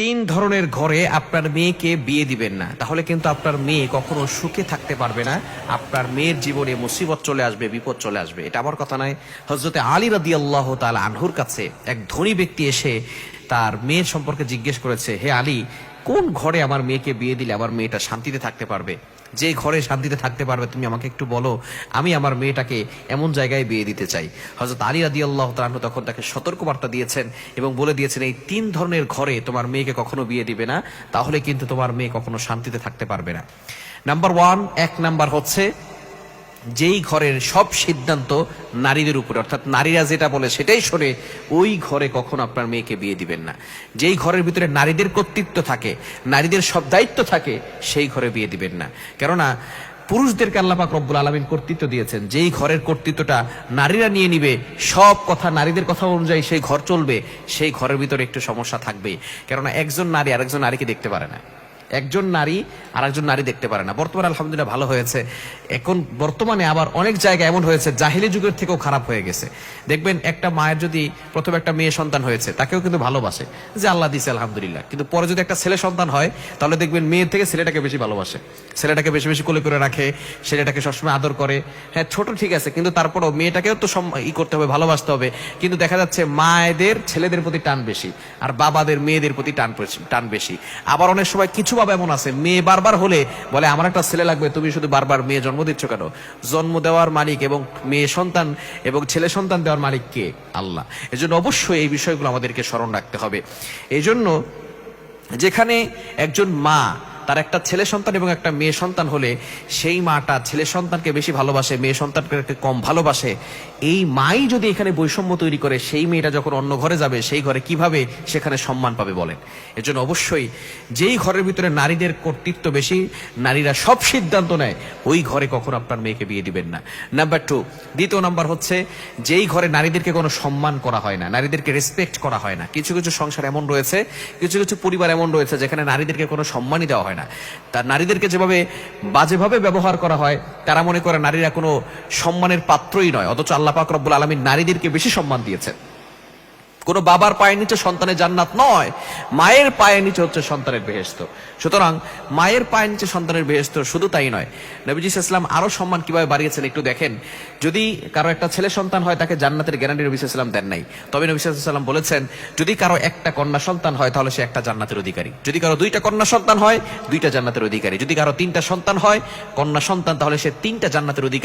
তিন ধরনের ঘরে আপনার মেয়েকে বিয়ে দিবেন না, তাহলে কিন্তু আপনার মেয়ে কখনো সুখে থাকতে পারবে না। আপনার মেয়ের জীবনে মুসিবত চলে আসবে, বিপদ চলে আসবে। এটা আমার কথা নয়। হযরতে আলী রাদিয়াল্লাহু তাআলা আনহুর কাছে এক ধনী ব্যক্তি এসে তার মেয়ের সম্পর্কে জিজ্ঞেস করেছে, হে আলী, কোন ঘরে আমার মেয়েকে বিয়ে দিলে আমার মেয়েটা শান্তিতে থাকতে পারবে? যে ঘরে শান্তিতে থাকতে পারবে তুমি আমাকে একটু বলো, আমি আমার মেয়েটাকে এমন জায়গায় বিয়ে দিতে চাই। হযরত আলী রাদিয়াল্লাহু তাআলা আনহু তখন তাকে সতর্কবার্তা দিয়েছেন এবং বলে দিয়েছেন, এই তিন ধরনের ঘরে তোমার মেয়েকে কখনো বিয়ে দিবে না, তাহলে কিন্তু তোমার মেয়ে কখনো শান্তিতে থাকতে পারবে না। নাম্বার ওয়ান, এক নাম্বার হচ্ছে যেই ঘরের সব সিদ্ধান্ত নারীদের উপরে, অর্থাৎ নারীরা যেটা বলে সেটাই শোনে, ওই ঘরে কখনো আপনার মেয়েকে বিয়ে দিবেন না। যেই ঘরের ভিতরে নারীদের কর্তৃত্ব থাকে, নারীদের সব দায়িত্ব থাকে, সেই ঘরে বিয়ে দিবেন না। কেননা পুরুষদেরকে আল্লাহ পাক রব্বুল আলামিন কর্তৃত্ব দিয়েছেন। যেই ঘরের কর্তৃত্বটা নারীরা নিয়ে নিবে, সব কথা নারীদের কথা অনুযায়ী সেই ঘর চলবে, সেই ঘরের ভিতরে একটু সমস্যা থাকবেই। কেননা একজন নারী আরেকজন নারীকে দেখতে পারে না, একজন নারী আর একজন নারী দেখতে পারে না। বর্তমানে আলহামদুলিল্লাহ ভালো হয়েছে। এখন বর্তমানে আবার অনেক জায়গায় এমন হয়েছে, জাহিলি যুগের থেকেও খারাপ হয়ে গেছে। দেখবেন একটা মায়ের যদি প্রথমে একটা মেয়ে সন্তান হয়েছে, তাকেও কিন্তু ভালোবাসে যে আল্লাহ দিছে আলহামদুলিল্লাহ, কিন্তু পরে যদি একটা ছেলে সন্তান হয়, তাহলে দেখবেন মেয়ের থেকে ছেলেটাকে বেশি ভালোবাসে, ছেলেটাকে বেশি বেশি কোলে করে রাখে, ছেলেটাকে সবসময় আদর করে। হ্যাঁ, ছোট ঠিক আছে, কিন্তু তারপরও মেয়েটাকেও তো করতে হবে, ভালোবাসতে হবে। কিন্তু দেখা যাচ্ছে মায়েদের ছেলেদের প্রতি টান বেশি, আর বাবাদের মেয়েদের প্রতি টান বেশি। আবার অনেক সময় কিছু বাবা এমন আছে, মেয়ে বারবার হলে বলে আমার একটা ছেলে লাগবে, তুমি শুধু বারবার মেয়ে জন্ম দিচ্ছ কেন? জন্ম দেওয়ার মালিক এবং মেয়ে সন্তান এবং ছেলে সন্তান দেওয়ার মালিক কে? আল্লাহ। এজন্য অবশ্যই এই বিষয়গুলো আমাদেরকে স্মরণ রাখতে হবে। এই জন্য যেখানে একজন মা তার একটা ছেলে সন্তান এবং একটা মেয়ে সন্তান হলে সেই মাটা ছেলে সন্তানকে বেশি ভালোবাসে, মেয়ে সন্তানকে কম ভালোবাসে, এই মাই যদি এখানে বৈষম্য তৈরি করে, সেই মেয়েটা যখন অন্য ঘরে যাবে, সেই ঘরে কিভাবে সেখানে সম্মান পাবে বলেন? এজন্য অবশ্যই যেই ঘরের ভিতরে নারীদের কর্তৃত্ব বেশি, নারীরা সব সিদ্ধান্ত নেয়, ওই ঘরে কখনো আপনার মেয়েকে বিয়ে দিবেন না। নাম্বার টু, দ্বিতীয় নাম্বার হচ্ছে যেই ঘরে নারীদেরকে কোনো সম্মান করা হয় না, নারীদেরকে রেসপেক্ট করা হয় না। কিছু কিছু সংসার এমন রয়েছে, কিছু কিছু পরিবার এমন রয়েছে যেখানে নারীদেরকে কোনো সম্মানই দেওয়া হয় না। তার নারীদেরকে যেভাবে বাজেভাবে ব্যবহার করা হয়, তারা মনে করে নারীরা কোনো সম্মানের পাত্রই নয়। অথচ আল্লাহ পাক রব্বুল আলামিন নারীদেরকে বেশি সম্মান দিয়েছেন। কোন বাবার পায়ের নিচে সন্তানের জান্নাত নয়, মায়ের পায়ের নিচে হচ্ছে সন্তানের বেহেশত। সুতরাং মায়ের পায়ের নিচে সন্তানের বেহেশত। শুধু তাই নয়, নবীজি সাল্লাল্লাহু আলাইহি ওয়াসাল্লাম আরো সম্মান কিভাবে বাড়িয়েছেন একটু দেখেন। যদি কারো একটা ছেলে সন্তান হয়, তাকে জান্নাতের গ্যারান্টি নবী সাল্লাল্লাহু আলাইহি ওয়াসাল্লাম দেন নাই। তবে নবী সাল্লাল্লাহু আলাইহি ওয়াসাল্লাম বলেছেন, যদি কারো একটা কন্যা সন্তান হয়, তাহলে সে একটা জান্নাতের অধিকারী। যদি কারো দুইটা কন্যা সন্তান হয়, দুইটা জান্নাতের অধিকারী। যদি কারো তিনটা সন্তান হয়, কন্যা সন্তান, তাহলে সে তিনটা জান্নাতের অধিকারী।